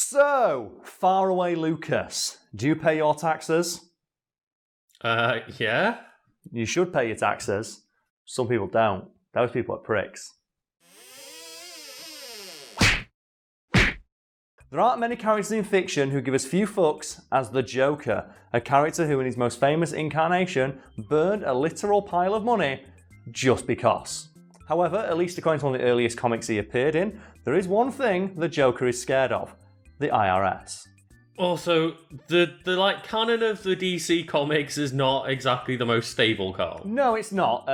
So, faraway Lucas, do you pay your taxes? Yeah. You should pay your taxes. Some people don't. Those people are pricks. There aren't many characters in fiction who give as few fucks as the Joker, a character who in his most famous incarnation burned a literal pile of money just because. However, at least according to one of the earliest comics he appeared in, there is one thing the Joker is scared of: the IRS. Also, the canon of the DC comics is not exactly the most stable, Karl. No, it's not.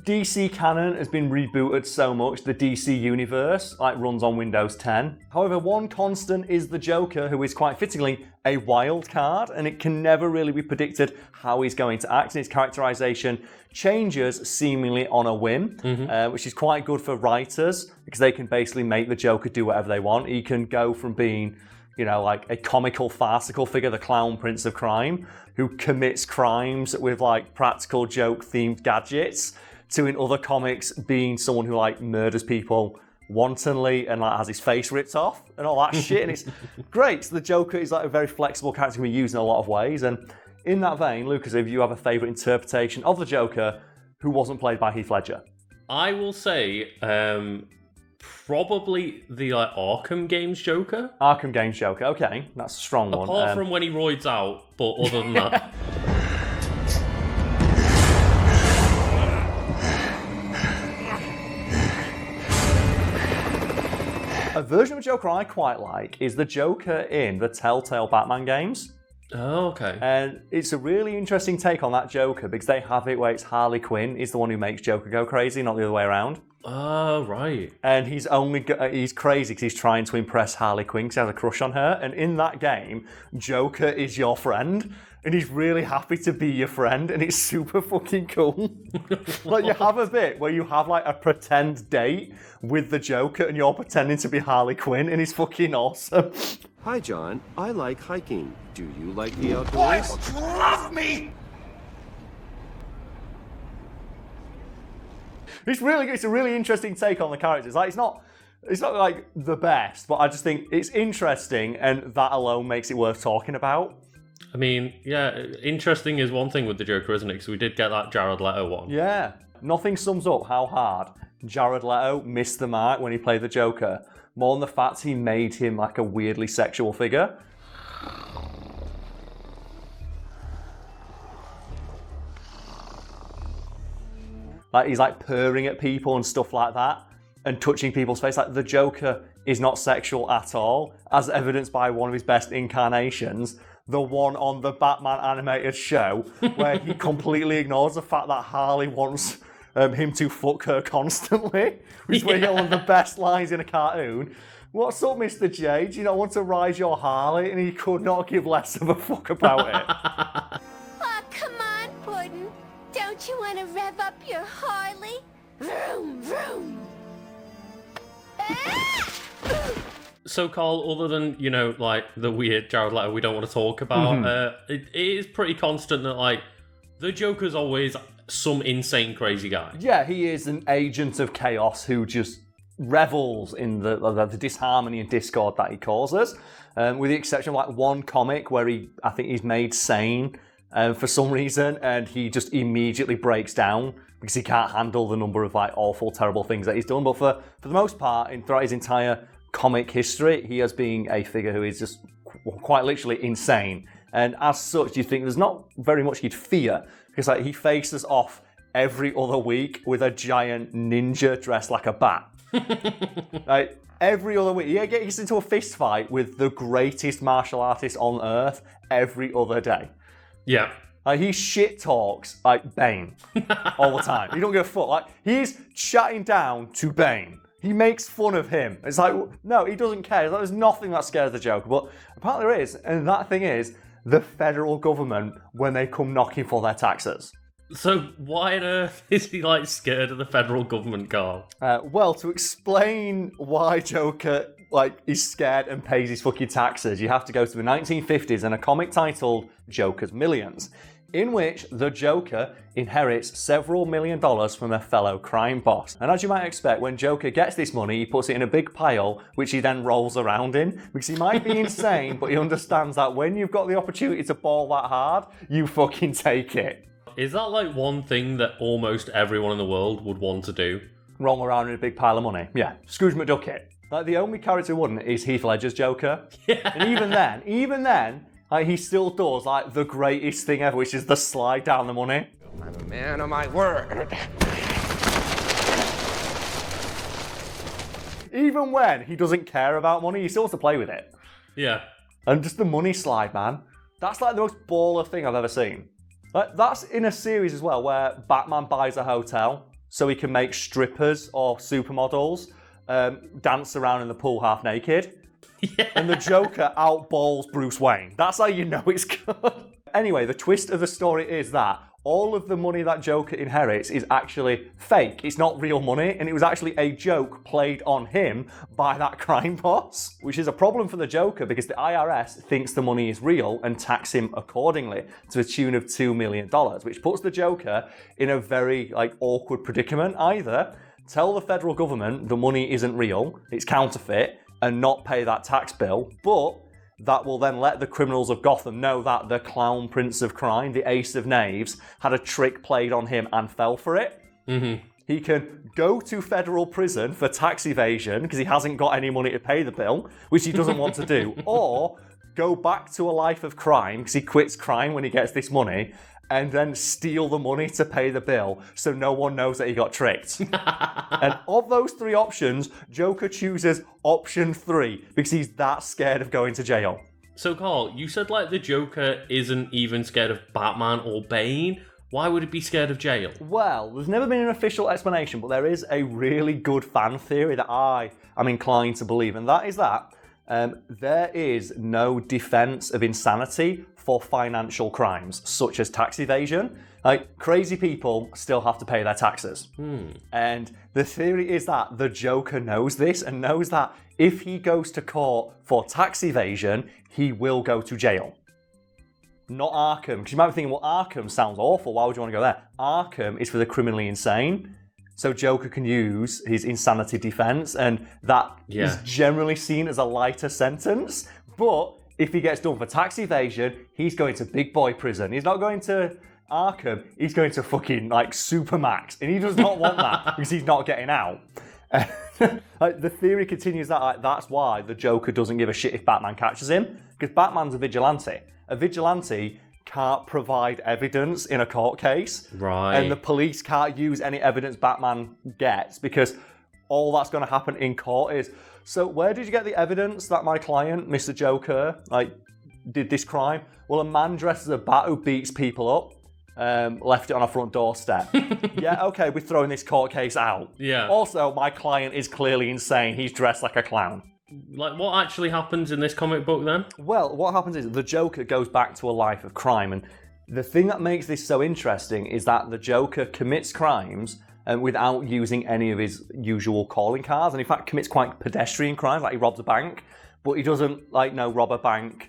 DC canon has been rebooted so much, the DC universe runs on Windows 10. However, one constant is the Joker, who is quite fittingly a wild card, and it can never really be predicted how he's going to act, and his characterization changes seemingly on a whim, which is quite good for writers, because they can basically make the Joker do whatever they want. He can go from being a comical, farcical figure, the clown prince of crime, who commits crimes with practical joke-themed gadgets, to in other comics being someone who murders people wantonly and has his face ripped off and all that shit. And it's great. So the Joker is a very flexible character can be used in a lot of ways. And in that vein, Lucas, if you have a favourite interpretation of the Joker who wasn't played by Heath Ledger? I will say probably the Arkham games Joker. Arkham games Joker, okay, that's a strong one. Apart from when he roids out, but other than that. A version of Joker I quite like is the Joker in the Telltale Batman games. Oh, okay. And it's a really interesting take on that Joker because they have it where it's Harley Quinn is the one who makes Joker go crazy, not the other way around. Oh, right. And he's crazy because he's trying to impress Harley Quinn because he has a crush on her. And in that game, Joker is your friend. And he's really happy to be your friend. And it's super fucking cool. You have a bit where you have a pretend date with the Joker and you're pretending to be Harley Quinn. And he's fucking awesome. Hi, John. I like hiking. Do you like the outdoors? Why don't you love me? It's a really interesting take on the characters. It's not the best, but I just think it's interesting, and that alone makes it worth talking about. I mean, yeah, interesting is one thing with the Joker, isn't it? Because we did get that Jared Leto one. Yeah, nothing sums up how hard Jared Leto missed the mark when he played the Joker, more than the fact he made him a weirdly sexual figure. He's purring at people and stuff like that, and touching people's face. The Joker is not sexual at all, as evidenced by one of his best incarnations, the one on the Batman animated show, where he completely ignores the fact that Harley wants him to fuck her constantly, which is one of the best lines in a cartoon. What's up, Mr. J? Do you not want to ride your Harley? And he could not give less of a fuck about it. Oh, come on, Puddin'. Don't you want to rev up your Harley? Vroom, vroom. So, Karl, other than, the weird Jared Leto we don't want to talk about, it is pretty constant that, the Joker's always some insane, crazy guy. Yeah, he is an agent of chaos who just revels in the disharmony and discord that he causes, with the exception of one comic where I think he's made sane for some reason, and he just immediately breaks down because he can't handle the number of awful, terrible things that he's done. But for the most part, throughout his entire comic history, he has been a figure who is just quite literally insane. And as such, you think there's not very much he'd fear, because he faces off every other week with a giant ninja dressed like a bat. Every other week, he gets into a fist fight with the greatest martial artist on earth every other day. Yeah. He shit talks Bane all the time. He don't give a fuck. He's chatting down to Bane. He makes fun of him. It's no, he doesn't care. There's nothing that scares the Joker. But apparently there is, and that thing is the federal government when they come knocking for their taxes. So why on earth is he scared of the federal government, Karl? Well, to explain why Joker is scared and pays his fucking taxes, you have to go to the 1950s and a comic titled Joker's Millions. in which the Joker inherits several $1 million from a fellow crime boss. And as you might expect, when Joker gets this money, he puts it in a big pile, which he then rolls around in, because he might be insane, but he understands that when you've got the opportunity to ball that hard, you fucking take it. Is that like one thing that almost everyone in the world would want to do? Roll around in a big pile of money. Yeah, Scrooge McDuck it. Like, the only character who wouldn't is Heath Ledger's Joker. Yeah. And even then, like, he still does, like, the greatest thing ever, which is the slide down the money. I'm a man of my word. Even when he doesn't care about money, he still wants to play with it. Yeah. And just the money slide, man. That's like the most baller thing I've ever seen. Like, that's in a series as well, where Batman buys a hotel so he can make strippers or supermodels dance around in the pool half naked. Yeah. And the Joker outballs Bruce Wayne. That's how you know it's good. Anyway, the twist of the story is that all of the money that Joker inherits is actually fake. It's not real money, and it was actually a joke played on him by that crime boss, which is a problem for the Joker because the IRS thinks the money is real and tax him accordingly to the tune of $2 million, which puts the Joker in a very awkward predicament. Either tell the federal government the money isn't real, it's counterfeit, and not pay that tax bill, but that will then let the criminals of Gotham know that the clown prince of crime, the ace of knaves, had a trick played on him and fell for it. Mm-hmm. He can go to federal prison for tax evasion because he hasn't got any money to pay the bill, which he doesn't want to do, or go back to a life of crime because he quits crime when he gets this money, and then steal the money to pay the bill so no one knows that he got tricked. And of those three options, Joker chooses option 3 because he's that scared of going to jail. So, Karl, you said the Joker isn't even scared of Batman or Bane. Why would it be scared of jail? Well, there's never been an official explanation, but there is a really good fan theory that I am inclined to believe, and that is that there is no defense of insanity for financial crimes, such as tax evasion. Crazy people still have to pay their taxes. And the theory is that the Joker knows this and knows that if he goes to court for tax evasion, he will go to jail. Not Arkham, because you might be thinking, well, Arkham sounds awful, why would you want to go there? Arkham is for the criminally insane. So Joker can use his insanity defense, and that is generally seen as a lighter sentence. But if he gets done for tax evasion, he's going to big boy prison. He's not going to Arkham, he's going to fucking Supermax. And he does not want that because he's not getting out. The theory continues that that's why the Joker doesn't give a shit if Batman catches him, because Batman's a vigilante. A vigilante can't provide evidence in a court case. Right. And the police can't use any evidence Batman gets because all that's going to happen in court is, so where did you get the evidence that my client, Mr. Joker, did this crime? Well, a man dressed as a bat who beats people up left it on our front doorstep. Yeah, okay, we're throwing this court case out. Yeah. Also, my client is clearly insane. He's dressed like a clown. What actually happens in this comic book then? Well, what happens is the Joker goes back to a life of crime, and the thing that makes this so interesting is that the Joker commits crimes without using any of his usual calling cards, and in fact commits quite pedestrian crimes, like he robs a bank, but he doesn't rob a bank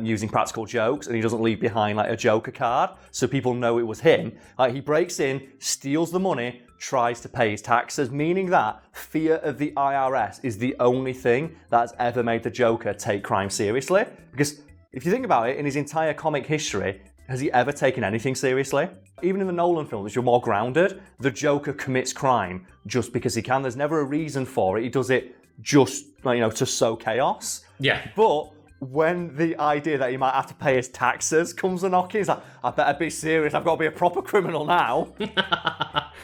using practical jokes, and he doesn't leave behind a Joker card so people know it was him. He breaks in, steals the money, tries to pay his taxes, meaning that fear of the IRS is the only thing that's ever made the Joker take crime seriously. Because if you think about it, in his entire comic history, has he ever taken anything seriously? Even in the Nolan films, which are more grounded, the Joker commits crime just because he can. There's never a reason for it. He does it just, to sow chaos. Yeah. But when the idea that he might have to pay his taxes comes a knocking, he's like, I better be serious, I've got to be a proper criminal now.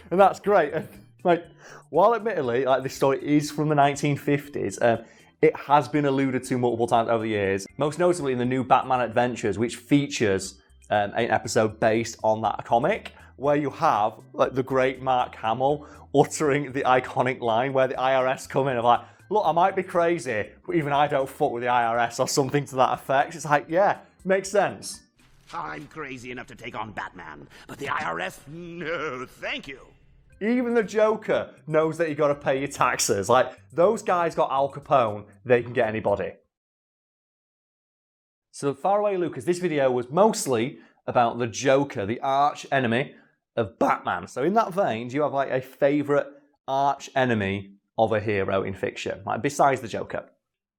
And that's great. And, while admittedly, this story is from the 1950s, it has been alluded to multiple times over the years, most notably in the new Batman Adventures, which features an episode based on that comic, where you have the great Mark Hamill uttering the iconic line where the IRS come in and look, I might be crazy, but even I don't fuck with the IRS, or something to that effect. It's yeah, makes sense. I'm crazy enough to take on Batman, but the IRS, no, thank you. Even the Joker knows that you got to pay your taxes. Those guys got Al Capone, they can get anybody. So far away, Lucas, this video was mostly about the Joker, the arch enemy of Batman. So in that vein, do you have like a favourite arch enemy of a hero in fiction, like besides the Joker?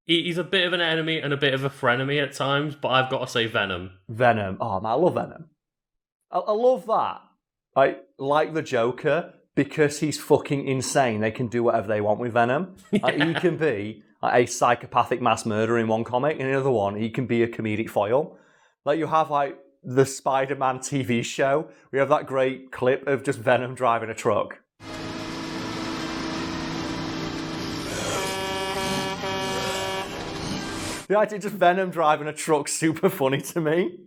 He's a bit of an enemy and a bit of a frenemy at times, but I've got to say Venom. Venom. Oh man, I love Venom. I love that. Like the Joker, because he's fucking insane, they can do whatever they want with Venom. Like, he can be like a psychopathic mass murderer in one comic, and in another one, he can be a comedic foil. Like you have like the Spider-Man TV show, we have that great clip of just Venom driving a truck. The idea of just Venom driving a truck super funny to me.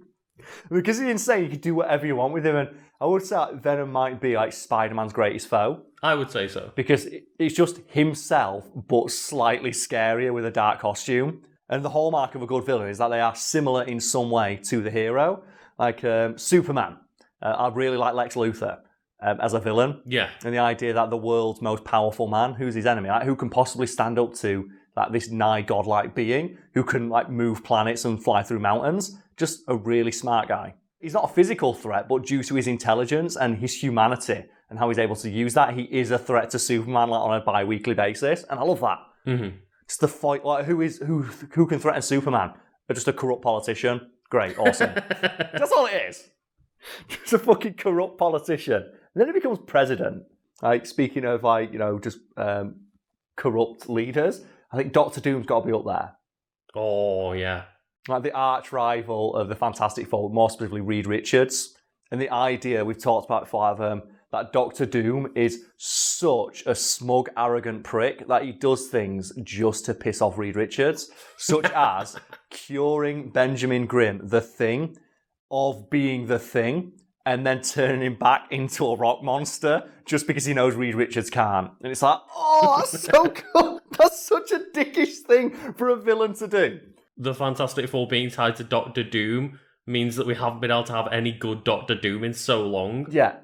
Because he's insane, you can do whatever you want with him, and I would say that Venom might be like Spider-Man's greatest foe. I would say so. Because it's just himself, but slightly scarier with a dark costume. And the hallmark of a good villain is that they are similar in some way to the hero. Like Superman. I really like Lex Luthor as a villain. Yeah. And the idea that the world's most powerful man, who's his enemy? Like, who can possibly stand up to like this nigh godlike being who can like move planets and fly through mountains? Just a really smart guy. He's not a physical threat, but due to his intelligence and his humanity and how he's able to use that, he is a threat to Superman like, on a bi-weekly basis, and I love that. Mm-hmm. It's the fight, like who can threaten Superman? Just a corrupt politician. Great, awesome. That's all it is. Just a fucking corrupt politician. And then he becomes president. Like speaking of like, you know, just corrupt leaders, I think Doctor Doom's got to be up there. Oh yeah. Like the arch rival of the Fantastic Four, more specifically Reed Richards. And the idea we've talked about before that Doctor Doom is such a smug, arrogant prick that he does things just to piss off Reed Richards, such as curing Benjamin Grimm, the Thing, of being the Thing, and then turning him back into a rock monster just because he knows Reed Richards can't. And it's like, oh, that's so cool. That's such a dickish thing for a villain to do. The Fantastic Four being tied to Doctor Doom means that we haven't been able to have any good Doctor Doom in so long. Yeah.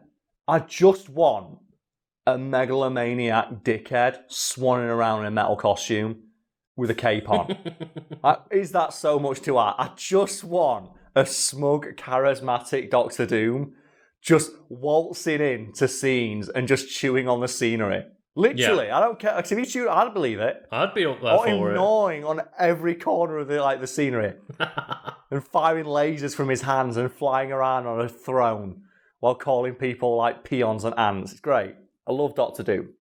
I just want a megalomaniac dickhead swanning around in a metal costume with a cape on. Is that so much to ask? I just want a smug, charismatic Doctor Doom just waltzing into scenes and just chewing on the scenery. Literally, yeah. I don't care. If he chewed, I'd believe it. I'd be up there or for him gnawing on every corner of the scenery and firing lasers from his hands and flying around on a throne while calling people like peons and ants. It's great. I love Doctor Doom.